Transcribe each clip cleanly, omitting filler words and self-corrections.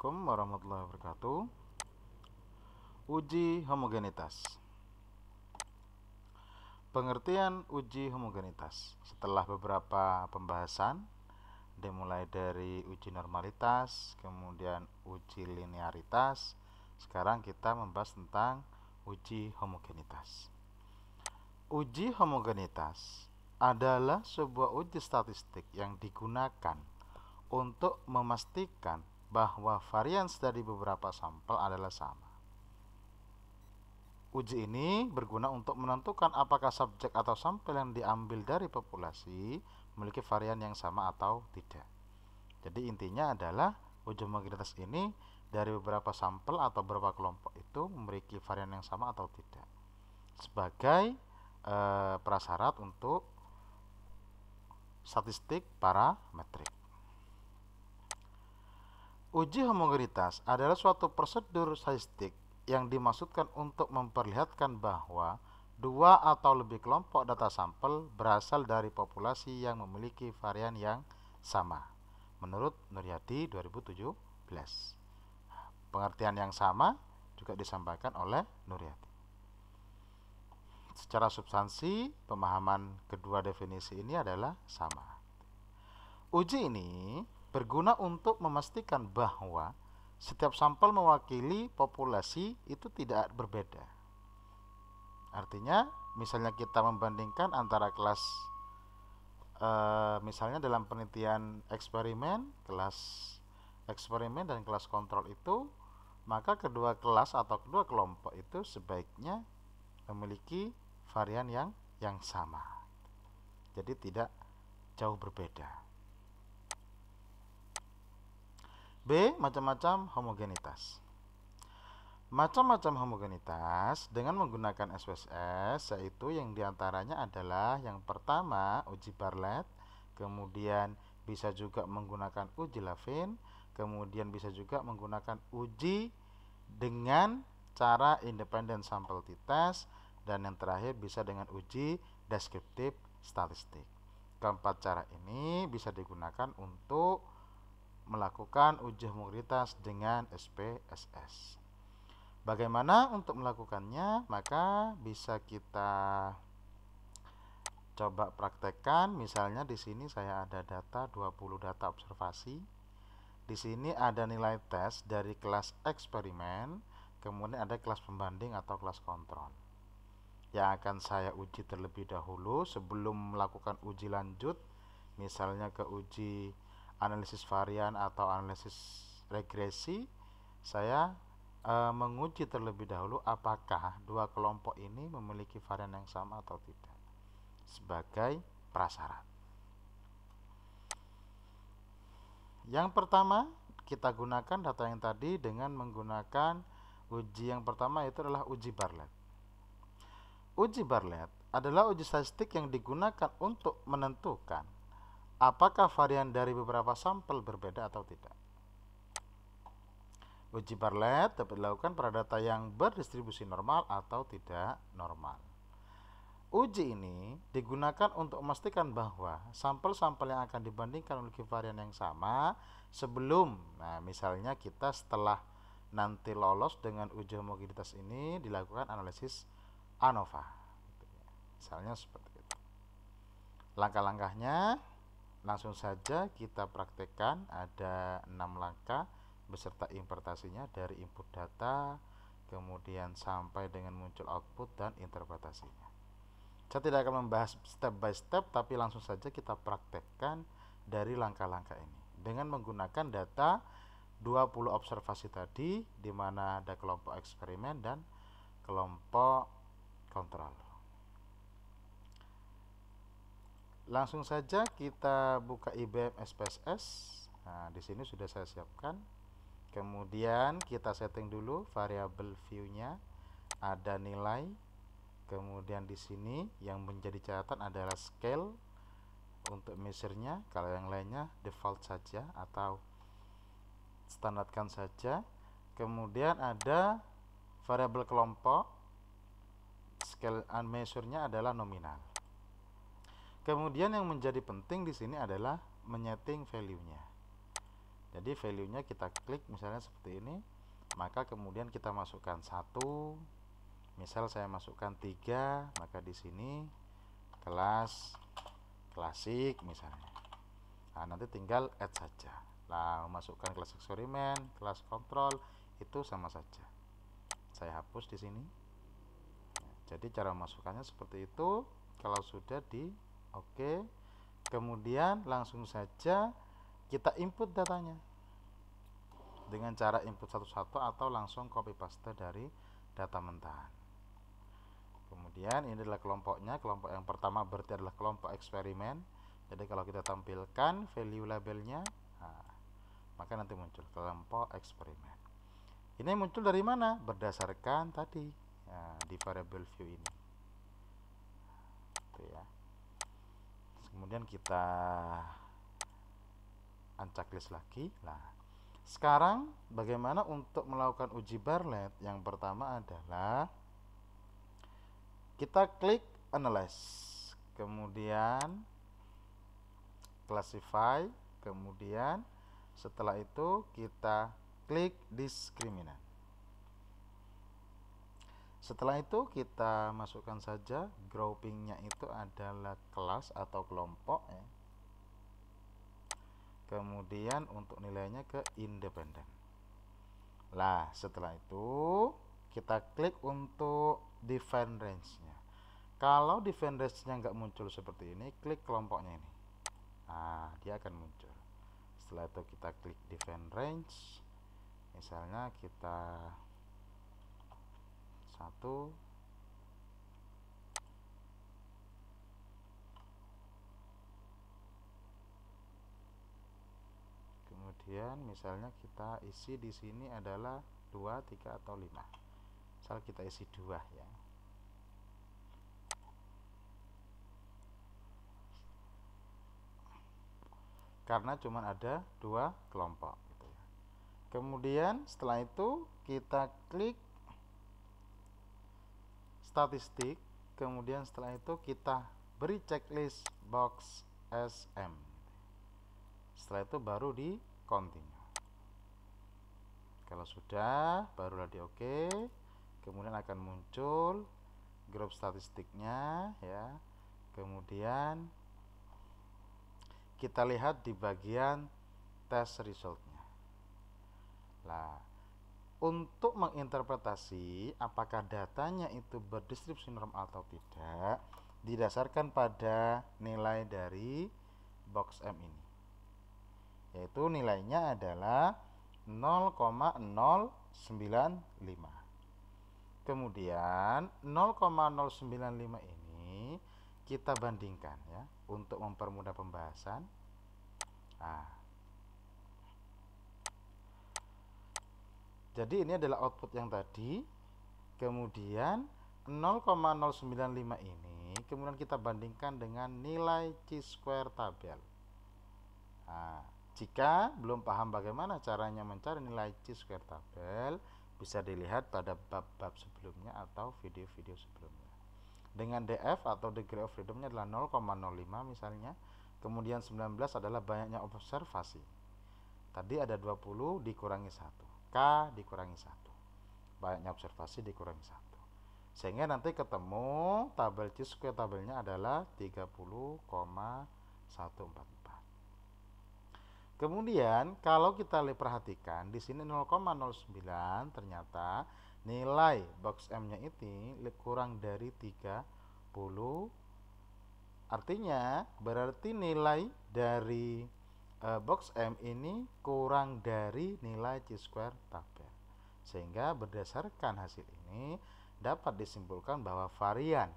Assalamualaikum warahmatullahi wabarakatuh. Uji homogenitas. Pengertian uji homogenitas. Setelah beberapa pembahasan, dimulai dari uji normalitas, kemudian uji linearitas, sekarang kita membahas tentang uji homogenitas. Uji homogenitas adalah sebuah uji statistik yang digunakan untuk memastikan bahwa varians dari beberapa sampel adalah sama. Uji ini berguna untuk menentukan apakah subjek atau sampel yang diambil dari populasi memiliki varian yang sama atau tidak. Jadi intinya adalah uji homogenitas ini dari beberapa sampel atau beberapa kelompok itu memiliki varian yang sama atau tidak, sebagai prasyarat untuk statistik parametrik. Uji homogenitas adalah suatu prosedur statistik yang dimaksudkan untuk memperlihatkan bahwa dua atau lebih kelompok data sampel berasal dari populasi yang memiliki varian yang sama, menurut Nuryadi 2017. Pengertian yang sama juga disampaikan oleh Nuryadi. Secara substansi, pemahaman kedua definisi ini adalah sama. Uji ini berguna untuk memastikan bahwa setiap sampel mewakili populasi itu tidak berbeda. Artinya, misalnya kita membandingkan antara kelas, misalnya dalam penelitian eksperimen, kelas eksperimen dan kelas kontrol itu, maka kedua kelas atau kedua kelompok itu sebaiknya memiliki varian yang sama. Jadi tidak jauh berbeda. B. Macam-macam homogenitas. Macam-macam homogenitas dengan menggunakan SPSS, yaitu yang diantaranya adalah yang pertama uji Bartlett, kemudian bisa juga menggunakan uji Levin, kemudian bisa juga menggunakan uji dengan cara independent sample t-test, dan yang terakhir bisa dengan uji deskriptif statistik. Keempat cara ini bisa digunakan untuk melakukan uji homogenitas dengan SPSS. Bagaimana untuk melakukannya? Maka bisa kita coba praktekkan. Misalnya di sini saya ada data 20 data observasi. Di sini ada nilai tes dari kelas eksperimen, kemudian ada kelas pembanding atau kelas kontrol. Yang akan saya uji terlebih dahulu sebelum melakukan uji lanjut, misalnya ke uji analisis varian atau analisis regresi, saya menguji terlebih dahulu apakah dua kelompok ini memiliki varian yang sama atau tidak, sebagai prasyarat. Yang pertama, kita gunakan data yang tadi dengan menggunakan uji yang pertama, yaitu adalah uji Bartlett. Uji Bartlett adalah uji statistik yang digunakan untuk menentukan apakah varian dari beberapa sampel berbeda atau tidak. Uji Bartlett dapat dilakukan pada data yang berdistribusi normal atau tidak normal. Uji ini digunakan untuk memastikan bahwa sampel-sampel yang akan dibandingkan memiliki varian yang sama sebelum, misalnya kita setelah nanti lolos dengan uji homogenitas ini dilakukan analisis ANOVA. Misalnya seperti itu. Langkah-langkahnya langsung saja kita praktekkan. Ada 6 langkah beserta interpretasinya dari input data, kemudian sampai dengan muncul output dan interpretasinya. Saya tidak akan membahas step by step, tapi langsung saja kita praktekkan dari langkah-langkah ini dengan menggunakan data 20 observasi tadi, di mana ada kelompok eksperimen dan kelompok kontrol. Langsung saja kita buka IBM SPSS. Nah, di sini sudah saya siapkan. Kemudian kita setting dulu variabel view-nya, ada nilai. Kemudian di sini yang menjadi catatan adalah scale untuk measure-nya. Kalau yang lainnya default saja atau standarkan saja. Kemudian ada variabel kelompok, scale and measure-nya adalah nominal. Kemudian yang menjadi penting di sini adalah menyeting value-nya. Jadi value-nya kita klik misalnya seperti ini, maka kemudian kita masukkan 1, misal saya masukkan 3, maka di sini kelas klasik misalnya. Nah, nanti tinggal add saja. Nah, masukkan kelas eksperimen, kelas kontrol itu sama saja. Saya hapus di sini. Jadi cara masukkannya seperti itu. Kalau sudah di oke, kemudian langsung saja kita input datanya dengan cara input satu-satu atau langsung copy paste dari data mentahan. Kemudian ini adalah kelompoknya. Kelompok yang pertama berarti adalah kelompok eksperimen. Jadi kalau kita tampilkan value labelnya, nah, maka nanti muncul kelompok eksperimen. Ini muncul dari mana? Berdasarkan tadi, nah, di variable view ini. Itu ya. Kemudian kita uncak list lagi. Nah, sekarang bagaimana untuk melakukan uji Bartlett? Yang pertama adalah kita klik analyze, kemudian classify, kemudian setelah itu kita klik discriminant. Setelah itu kita masukkan saja groupingnya itu adalah kelas atau kelompok ya. Kemudian untuk nilainya ke independen. Lah setelah itu kita klik untuk define range-nya. Kalau define range-nya nggak muncul seperti ini, klik kelompoknya ini. Nah, dia akan muncul. Setelah itu kita klik define range. Misalnya kita 1, kemudian misalnya kita isi di sini adalah 2, 3 atau 5. Misal kita isi 2 ya. Karena cuma ada 2 kelompok gitu ya. Kemudian setelah itu kita klik statistik, kemudian setelah itu kita beri checklist box SM. Setelah itu baru di continue. Kalau sudah barulah di oke. Kemudian akan muncul grup statistiknya ya. Kemudian kita lihat di bagian test resultnya. Nah, untuk menginterpretasi apakah datanya itu berdistribusi normal atau tidak, didasarkan pada nilai dari box M ini, yaitu nilainya adalah 0,095. Kemudian 0,095 ini kita bandingkan ya untuk mempermudah pembahasan. Nah, jadi ini adalah output yang tadi. Kemudian 0,095 ini kemudian kita bandingkan dengan nilai chi-square tabel. Nah, jika belum paham bagaimana caranya mencari nilai chi-square tabel, bisa dilihat pada bab-bab sebelumnya atau video-video sebelumnya. Dengan DF atau degree of freedom-nya adalah 0,05 misalnya. Kemudian 19 adalah banyaknya observasi. Tadi ada 20 dikurangi 1. K dikurangi 1. Banyaknya observasi dikurangi 1. Sehingga nanti ketemu tabel chi-square tabelnya adalah 30,144. Kemudian kalau kita perhatikan di sini 0,09 ternyata nilai box M-nya ini kurang dari 30. Artinya berarti nilai dari box M ini kurang dari nilai chi-square tabel. Sehingga berdasarkan hasil ini dapat disimpulkan bahwa varian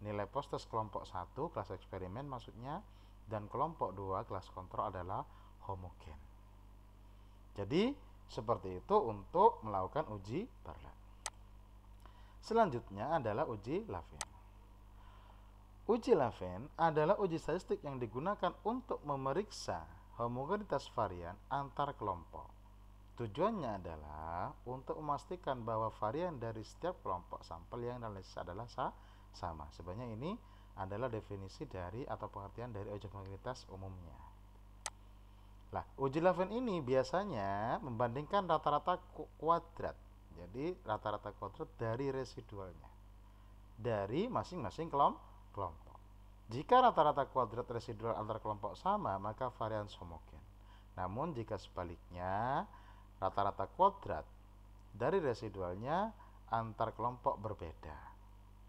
nilai post-test kelompok 1 kelas eksperimen maksudnya dan kelompok 2 kelas kontrol adalah homogen. Jadi seperti itu untuk melakukan uji Bartlett. Selanjutnya adalah uji Laven. Uji Laven adalah uji statistik yang digunakan untuk memeriksa homogenitas varian antar kelompok. Tujuannya adalah untuk memastikan bahwa varian dari setiap kelompok sampel yang dianalisis adalah sama. Sebenarnya ini adalah definisi dari atau pengertian dari uji homogenitas umumnya. Lah, uji Levin ini biasanya membandingkan rata-rata kuadrat. Jadi rata-rata kuadrat dari residualnya, dari masing-masing kelompok. Jika rata-rata kuadrat residual antar kelompok sama, maka varians homogen. Namun jika sebaliknya, rata-rata kuadrat dari residualnya antar kelompok berbeda,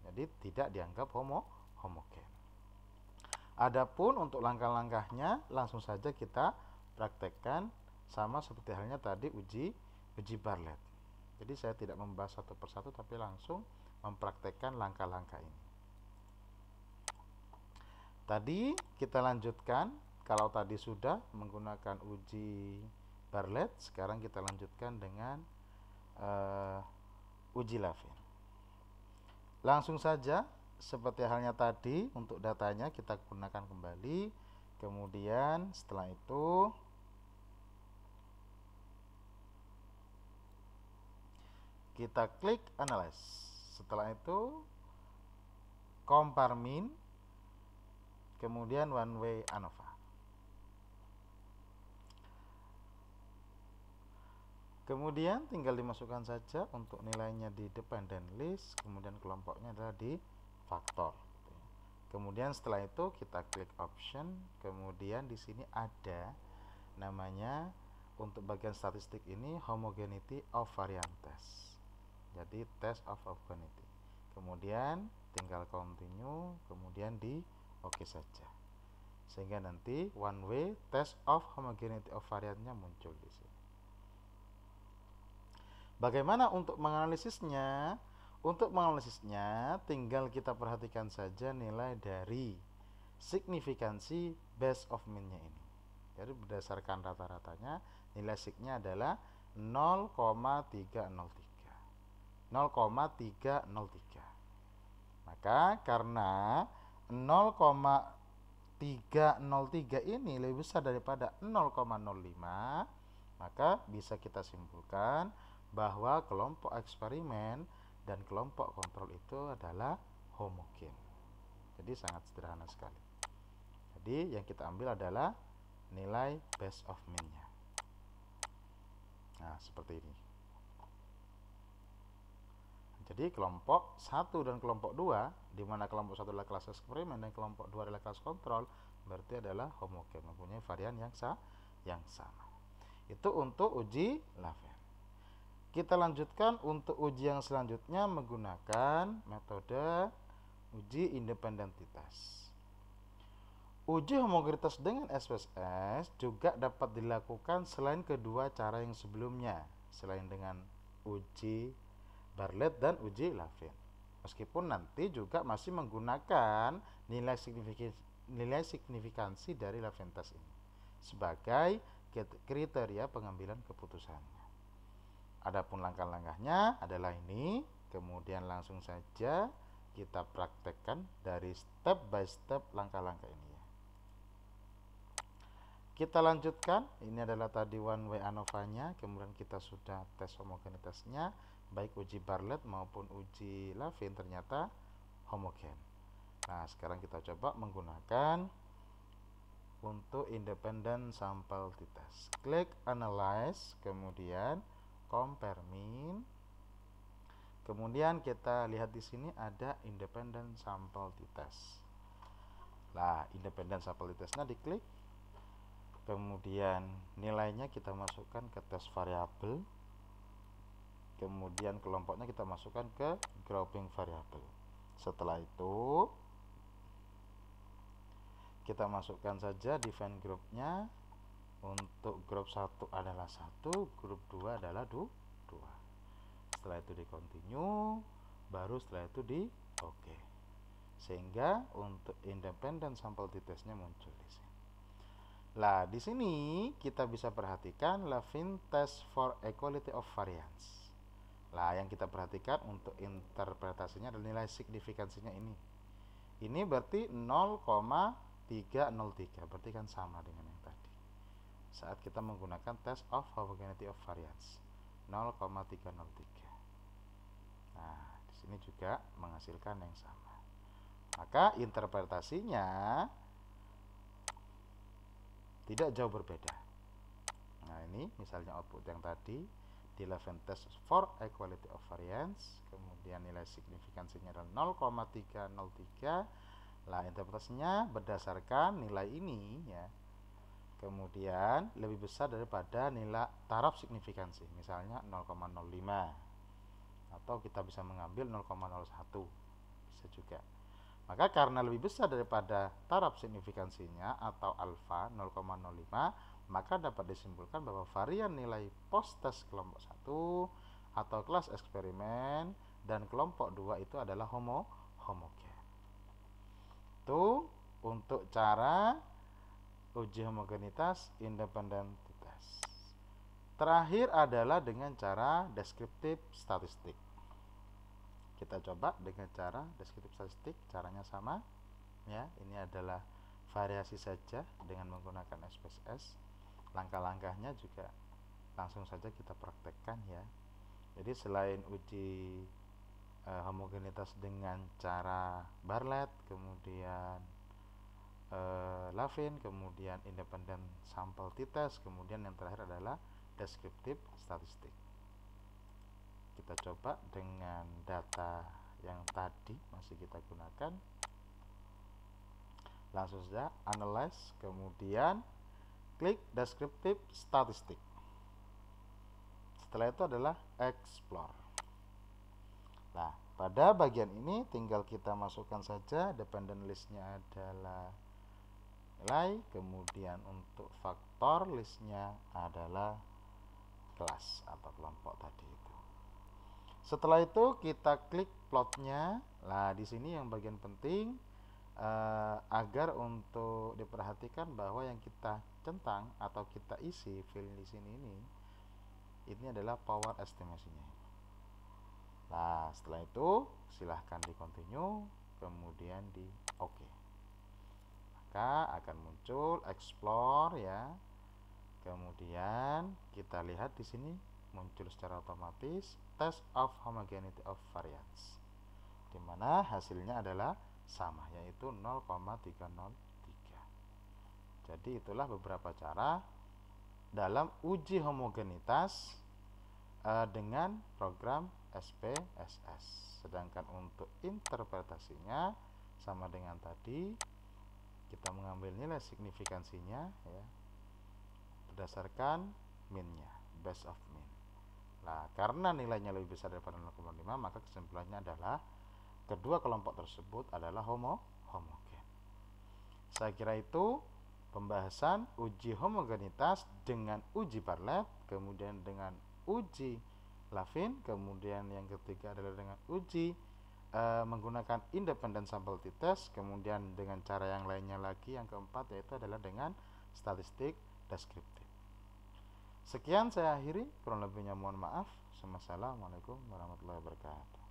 jadi tidak dianggap homogen. Adapun untuk langkah-langkahnya langsung saja kita praktekkan, sama seperti halnya tadi uji Bartlett. Jadi saya tidak membahas satu persatu tapi langsung mempraktekkan langkah-langkah ini. Tadi kita lanjutkan, kalau tadi sudah menggunakan uji Bartlett, sekarang kita lanjutkan dengan uji Levin. Langsung saja seperti halnya tadi, untuk datanya kita gunakan kembali. Kemudian setelah itu kita klik analyze. Setelah itu compare mean, kemudian one way ANOVA. Kemudian tinggal dimasukkan saja untuk nilainya di dependent list, kemudian kelompoknya adalah di faktor. Kemudian setelah itu kita klik option, kemudian di sini ada namanya untuk bagian statistik ini homogeneity of variance test. Jadi test of homogeneity. Kemudian tinggal continue, kemudian di oke saja. Sehingga nanti one way test of homogeneity of variance-nya muncul di sini. Bagaimana untuk menganalisisnya? Untuk menganalisisnya tinggal kita perhatikan saja nilai dari signifikansi base of mean-nya ini. Jadi berdasarkan rata-ratanya nilai sig-nya adalah 0,303. 0,303. Maka karena 0,303 ini lebih besar daripada 0,05, maka bisa kita simpulkan bahwa kelompok eksperimen dan kelompok kontrol itu adalah homogen. Jadi sangat sederhana sekali. Jadi yang kita ambil adalah nilai base of mean-nya. Nah, seperti ini. Jadi kelompok 1 dan kelompok 2, di mana kelompok 1 adalah kelas eksperimen dan kelompok 2 adalah kelas kontrol, berarti adalah homogen, mempunyai varian yang sama. Itu untuk uji Levin. Kita lanjutkan untuk uji yang selanjutnya menggunakan metode uji independentitas. Uji homogenitas dengan SPSS juga dapat dilakukan selain kedua cara yang sebelumnya, selain dengan uji Bartlett dan uji Levin. Meskipun nanti juga masih menggunakan nilai signifikansi dari Levin test ini sebagai kriteria pengambilan keputusannya. Adapun langkah-langkahnya adalah ini. Kemudian langsung saja kita praktekkan dari step by step langkah-langkah ini ya. Kita lanjutkan. Ini adalah tadi one way ANOVA-nya. Kemudian kita sudah tes homogenitasnya, baik uji Bartlett maupun uji Levin ternyata homogen. Nah, sekarang kita coba menggunakan untuk independent sample t-test. Klik analyze, kemudian compare mean. Kemudian kita lihat di sini ada independent sample t-test. Nah, independent sample t-testnya diklik. Kemudian nilainya kita masukkan ke test variable. Kemudian kelompoknya kita masukkan ke grouping variable. Setelah itu kita masukkan saja define groupnya. Untuk grup 1 adalah 1, grup 2 adalah 2. Setelah itu di continue, baru setelah itu di oke. Sehingga untuk independent sample t-testnya muncul di sini. Lah, di sini kita bisa perhatikan Levin test for equality of variance. Lah, yang kita perhatikan untuk interpretasinya adalah nilai signifikansinya ini. Ini berarti 0,303, berarti kan sama dengan yang tadi saat kita menggunakan test of homogeneity of variance 0,303. Nah, di sini juga menghasilkan yang sama. Maka interpretasinya tidak jauh berbeda. Nah, ini misalnya output yang tadi di Levin test for equality of variance, kemudian nilai signifikansinya adalah 0,303. Lah, interpretasinya berdasarkan nilai ini ya. Kemudian lebih besar daripada nilai taraf signifikansi, misalnya 0,05, atau kita bisa mengambil 0,01, bisa juga. Maka karena lebih besar daripada taraf signifikansinya atau alfa 0,05, maka dapat disimpulkan bahwa varian nilai post test kelompok 1 atau kelas eksperimen dan kelompok 2 itu adalah homogen. Itu untuk cara uji homogenitas independentitas. Terakhir adalah dengan cara deskriptif statistik. Kita coba dengan cara deskriptif statistik, caranya sama ya. Ini adalah variasi saja dengan menggunakan SPSS. Langkah-langkahnya juga langsung saja kita praktekkan ya. Jadi selain uji homogenitas dengan cara Bartlett, kemudian Levin, kemudian independent sample t-test, kemudian yang terakhir adalah deskriptif statistik. Kita coba dengan data yang tadi masih kita gunakan. Langsung saja analyze, kemudian klik deskriptif statistik. Setelah itu adalah explore. Nah, pada bagian ini tinggal kita masukkan saja dependent listnya adalah nilai, kemudian untuk faktor listnya adalah kelas atau kelompok tadi itu. Setelah itu kita klik plotnya. Nah, di sini yang bagian penting agar untuk diperhatikan bahwa yang kita centang atau kita isi fill di sini ini adalah power estimasinya. Nah, setelah itu silahkan di continue, kemudian di OK. Maka akan muncul explore ya. Kemudian kita lihat di sini muncul secara otomatis test of homogeneity of variance, di mana hasilnya adalah sama, yaitu 0,303. Jadi itulah beberapa cara dalam uji homogenitas dengan program SPSS. Sedangkan untuk interpretasinya sama dengan tadi, kita mengambil nilai signifikansinya ya berdasarkan minnya, base of min. Nah, karena nilainya lebih besar daripada 0,5, maka kesimpulannya adalah kedua kelompok tersebut adalah homogen. Saya kira itu pembahasan uji homogenitas dengan uji Bartlett, kemudian dengan uji Levin, kemudian yang ketiga adalah dengan uji menggunakan independent sample t-test, kemudian dengan cara yang lainnya lagi, yang keempat yaitu adalah dengan statistik deskriptif. Sekian saya akhiri, kurang lebihnya mohon maaf. Wassalamualaikum warahmatullahi wabarakatuh.